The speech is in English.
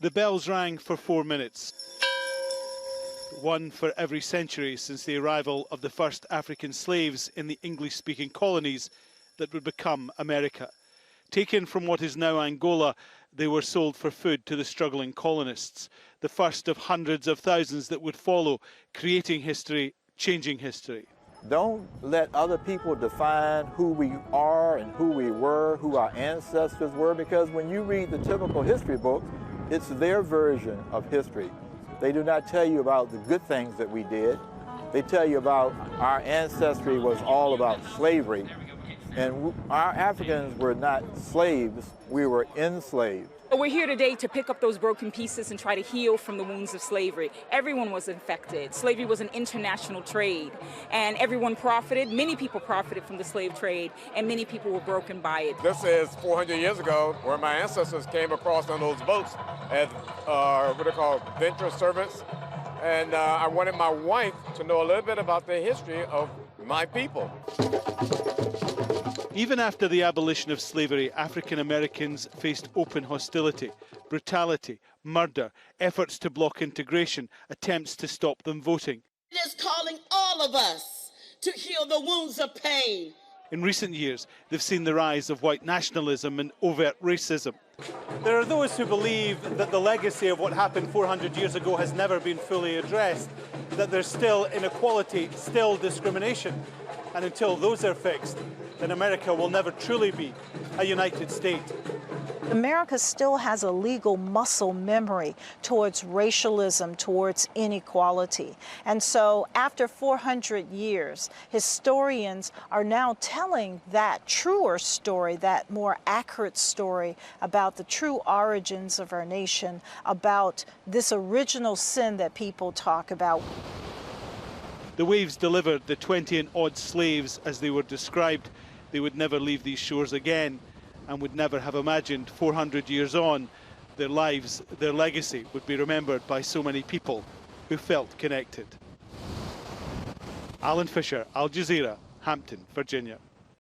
The bells rang for 4 minutes. One for every century since the arrival of the first African slaves in the English-speaking colonies that would become America. Taken from what is now Angola, they were sold for food to the struggling colonists, the first of hundreds of thousands that would follow, creating history, changing history. Don't let other people define who we are and who we were, who our ancestors were, because when you read the typical history books, it's their version of history. They do not tell you about the good things that we did. They tell you about our ancestry was all about slavery. And our Africans were not slaves, we were enslaved. We're here today to pick up those broken pieces and try to heal from the wounds of slavery. Everyone was infected. Slavery was an international trade, and everyone profited. Many people profited from the slave trade, and many people were broken by it. This is 400 years ago, where my ancestors came across on those boats as what are called venture servants. And I wanted my wife to know a little bit about the history of my people. Even after the abolition of slavery, African Americans faced open hostility, brutality, murder, efforts to block integration, attempts to stop them voting. It is calling all of us to heal the wounds of pain. In recent years, they've seen the rise of white nationalism and overt racism. There are those who believe that the legacy of what happened 400 years ago has never been fully addressed, that there's still inequality, still discrimination. And until those are fixed, then America will never truly be a united state. America still has a legal muscle memory towards racialism, towards inequality. And so after 400 years, historians are now telling that truer story, that more accurate story about the true origins of our nation, about this original sin that people talk about. The waves delivered the 20 and odd slaves as they were described. They would never leave these shores again and would never have imagined 400 years on their lives, their legacy would be remembered by so many people who felt connected. Alan Fisher, Al Jazeera, Hampton, Virginia.